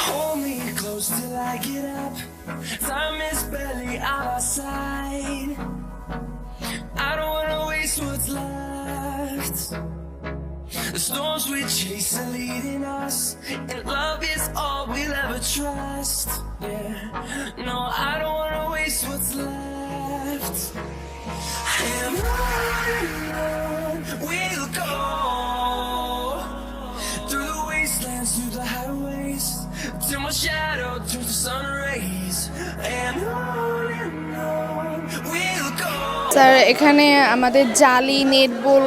Hold me close till I get up. Time is barely on our side. I don't wanna waste what's left. The storms we chase are leading us, and love is all we'll ever trust. Yeah, no, I don't wanna waste what's left. And on we'll go, through the wastelands, through the highways, till my shadow turns to sun rays. And on we'll go. Sir এখানে আমাদের জালি net বোল,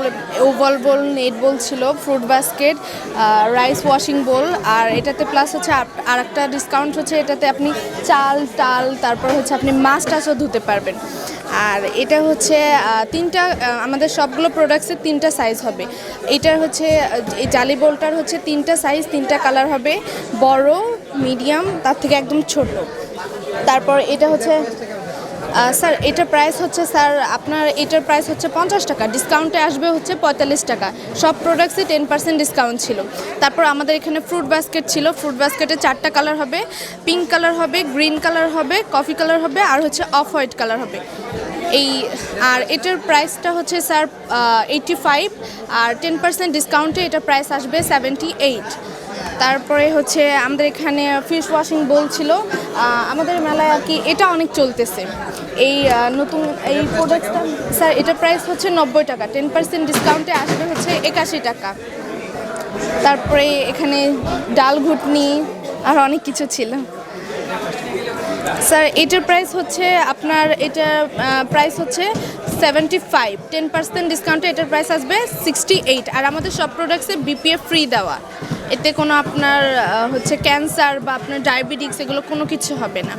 oval বোল, net বোল ছিল, fruit basket, rice washing বোল, আর এটাতে plus হচ্ছে আর একটা discount হচ্ছে এটাতে আপনি চাল টাল, তারপর হচ্ছে আপনি মাছ টাছও ধুতে পারবেন। আর এটা হচ্ছে তিনটা, আমাদের সবগুলো প্রোডাক্টসের তিনটা সাইজ হবে। এটার হচ্ছে এই জালি বোলটার হচ্ছে তিনটা সাইজ, তিনটা কালার হবে, বড়, মিডিয়াম, তার থেকে একদম ছোট। তারপর এটা হচ্ছে স্যার এটার প্রাইস হচ্ছে, স্যার আপনার এটার প্রাইস হচ্ছে 50 টাকা, ডিসকাউন্টে আসবে হচ্ছে 45 টাকা। সব প্রোডাক্টসে 10% ডিসকাউন্ট ছিল। তারপর আমাদের এখানে ফ্রুট বাস্কেট ছিল, ফ্রুট বাস্কেটে 4টা কালার হবে, পিঙ্ক কালার হবে, গ্রিন কালার হবে, কফি কালার হবে, আর হচ্ছে অফ হোয়াইট কালার হবে। এই আর এটার প্রাইসটা হচ্ছে স্যার 85, আর 10% ডিসকাউন্টে এটার প্রাইস আসবে 78। তারপরে হচ্ছে আমাদের এখানে ফিশ ওয়াশিং বোল ছিল, আমাদের মেলায় আর কি এটা অনেক চলতেছে। এই নতুন এই প্রোডাক্টটা স্যার এটার প্রাইস হচ্ছে 90 টাকা, 10% ডিসকাউন্টে আসবে হচ্ছে 81 টাকা। তারপরে এখানে ডাল ঘুটনি আর অনেক কিছু ছিল। স্যার এটার প্রাইস হচ্ছে আপনার, এটার প্রাইস হচ্ছে 75, 10% ডিসকাউন্টে এটার প্রাইস আসবে 68। আর আমাদের সব প্রোডাক্টসে বিপিএফ ফ্রি দেওয়া, এতে কোনো আপনার হচ্ছে ক্যান্সার বা আপনার ডায়াবেটিক্স এগুলো কোনো কিছু হবে না।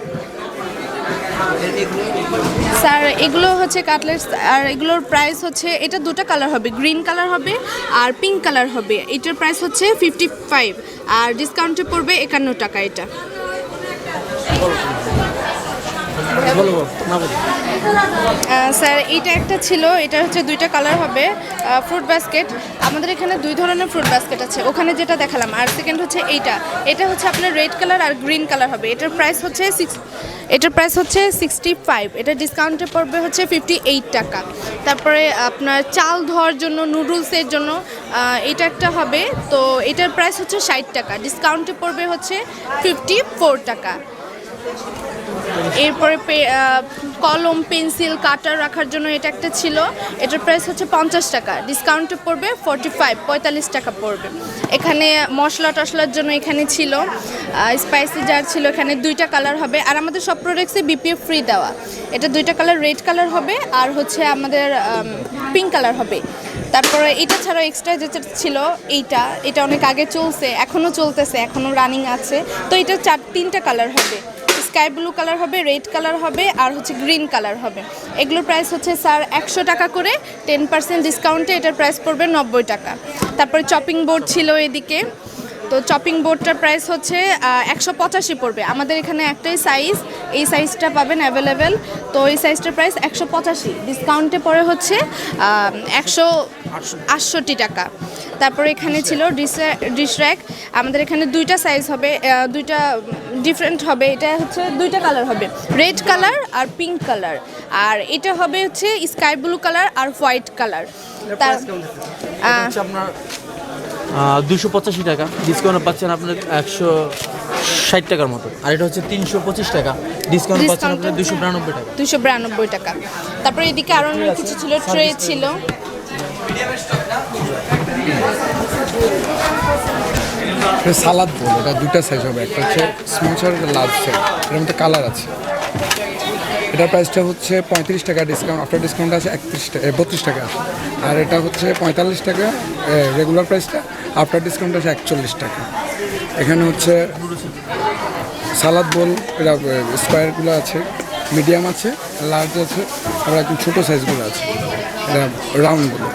স্যার এগুলো হচ্ছে কাটলেটস, আর এগুলোর প্রাইস হচ্ছে, এটা দুটো কালার হবে, গ্রিন কালার হবে আর পিঙ্ক কালার হবে। এটার প্রাইস হচ্ছে 55, আর ডিসকাউন্টে পড়বে 51 টাকা এটা। স্যার এইটা একটা ছিল, এটা হচ্ছে দুইটা কালার হবে, ফ্রুট বাস্কেট। আমাদের এখানে দুই ধরনের ফ্রুট বাস্কেট আছে, ওখানে যেটা দেখালাম। আর সেকেন্ড হচ্ছে এটা হচ্ছে আপনার রেড কালার আর গ্রিন কালার হবে। এটার প্রাইস হচ্ছে 65, এটা ডিসকাউন্টে পড়বে হচ্ছে 58 টাকা। তারপরে আপনার চাল ধোয়ার জন্য, নুডলসের জন্য এটা একটা হবে, তো এটার প্রাইস হচ্ছে 60 টাকা, ডিসকাউন্টে পড়বে হচ্ছে 54 টাকা। এরপরে কলম, পেন্সিল, কাটার রাখার জন্য এটা একটা ছিল, এটার প্রাইস হচ্ছে 50 টাকা, ডিসকাউন্টে পড়বে 45 টাকা পড়বে। এখানে মশলা টশলার জন্য এখানে ছিল স্পাইসি জার ছিল, এখানে দুইটা কালার হবে। আর আমাদের সব প্রোডাক্টসে বিপিএফ ফ্রি দেওয়া, এটা দুইটা কালার, রেড কালার হবে আর হচ্ছে আমাদের পিঙ্ক কালার হবে। তারপরে এটা ছাড়াও এক্সট্রা যেটা ছিল এটা অনেক আগে চলছে, এখনও চলতেছে, এখনও রানিং আছে। তো এটা 3টা কালার হবে, স্কাই ব্লু কালার হবে, রেড কালার হবে আর হচ্ছে গ্রিন কালার হবে। এগুলোর প্রাইস হচ্ছে স্যার 100 টাকা করে, 10% ডিসকাউন্টে এটার প্রাইস পড়বে 90 টাকা। তারপরে চপিং বোর্ড ছিল এদিকে, তো চপিং বোর্ডটার প্রাইস হচ্ছে 185 পড়বে। আমাদের এখানে একটাই সাইজ, এই সাইজটা পাবেন অ্যাভেলেবেল, তো এই সাইজটার প্রাইস 185, ডিসকাউন্টে পড়ে হচ্ছে 168 টাকা। তারপরে এখানে ছিল ডিশ র্যাক, আমাদের এখানে দুইটা সাইজ হবে, দুইটা ডিফারেন্ট হবে। এটা হচ্ছে দুইটা কালার হবে, রেড কালার আর পিঙ্ক কালার, আর এটা হবে হচ্ছে স্কাই ব্লু কালার আর হোয়াইট কালার। তার আপনার 285 টাকা, ডিসকাউন্ট পাচ্ছেন আপনার 160 টাকার মতো। আর এটা হচ্ছে 325 টাকা, ডিসকাউন্ট পাচ্ছেন আপনার 292 টাকা। তারপরে এদিকে আরও অনেক কিছু ছিল, ট্রে ছিল। সালাদ বল, এটা দুটা সাইজ হবে, একটা হচ্ছে স্মল সাইজ, একটা লার্জ সাইজ, এর মধ্যে কালার আছে। এটার প্রাইসটা হচ্ছে 35 টাকা, ডিসকাউন্ট আফটার ডিসকাউন্ট আছে 32 টাকা। আর এটা হচ্ছে 45 টাকা রেগুলার প্রাইসটা, আফটার ডিসকাউন্ট আছে 41 টাকা। এখানে হচ্ছে সালাদ বোল, এটা স্কোয়ারগুলো আছে, মিডিয়াম আছে, লার্জ আছে, আর একদম ছোটো সাইজগুলো আছে, এটা রাউন্ডগুলো।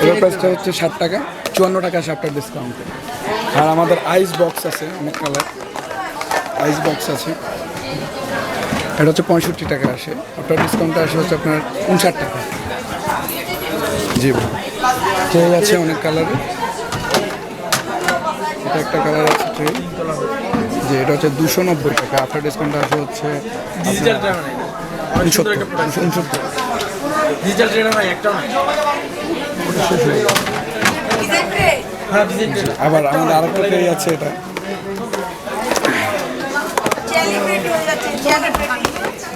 এটার প্রাইসটা হচ্ছে 60 টাকা, 54 টাকা আছে আফটার ডিসকাউন্টে। আর আমাদের আইস বক্স আছে, অনেক কালার আইস বক্স আছে, এটা হচ্ছে 65 টাকা আসে, আপনার ডিসকাউন্টটা আসে হচ্ছে আপনার 59 টাকা। জি ভাই, ট্রে আছে অনেক কালারের, এটা একটা কালার আছে ট্রে, যে এটা হচ্ছে 290 টাকা, আপনার ডিসকাউন্টটা আসে হচ্ছে ডিজিটাল ট্রে নাই, 69। ডিজিটাল ট্রে নাই একটাও নাই। হ্যাঁ ডিজিটাল ট্রে। আবার আমাদের আরেকটা ট্রে আছে, এটা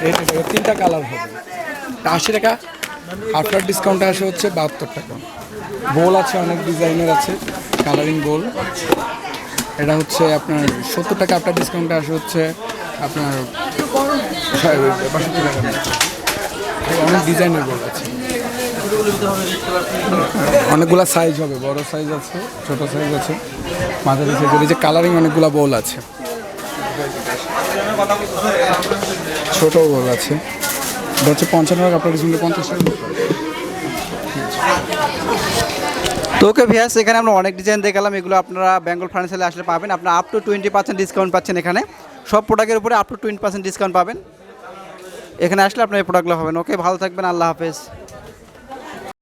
এটা 3টা কালার হবে, 80 টাকা, আফটার ডিসকাউন্টে আসে হচ্ছে 72 টাকা। বোল আছে, অনেক ডিজাইনের আছে, কালারিং বোল, এটা হচ্ছে আপনার 70 টাকা, আফটার ডিসকাউন্টে আসে হচ্ছে আপনার 65 টাকা। অনেক ডিজাইনের বোল আছে, অনেকগুলা সাইজ হবে, বড় সাইজ আছে, ছোট সাইজ আছে, মাঝারি সাইজের, এই যে কালারিং অনেকগুলা বোল আছে, ছোট বোল আছে, এটা হচ্ছে 55 টাকা, আপনার ডিসকাউন্টে 50 টাকা। তো ওকে ভিয়াস, এখানে আমরা অনেক ডিজাইন দেখালাম, এগুলো আপনারা বেঙ্গল ফার্নিচারে আসলে পাবেন। আপনারা আপ টু 20% ডিসকাউন্ট পাচ্ছেন এখানে, সব প্রোডাক্টের উপরে আপ টু 20% ডিসকাউন্ট পাবেন। এখানে আসলে আপনার এই প্রোডাক্টগুলো হবেন। ওকে, ভালো থাকবেন, আল্লাহ হাফেজ।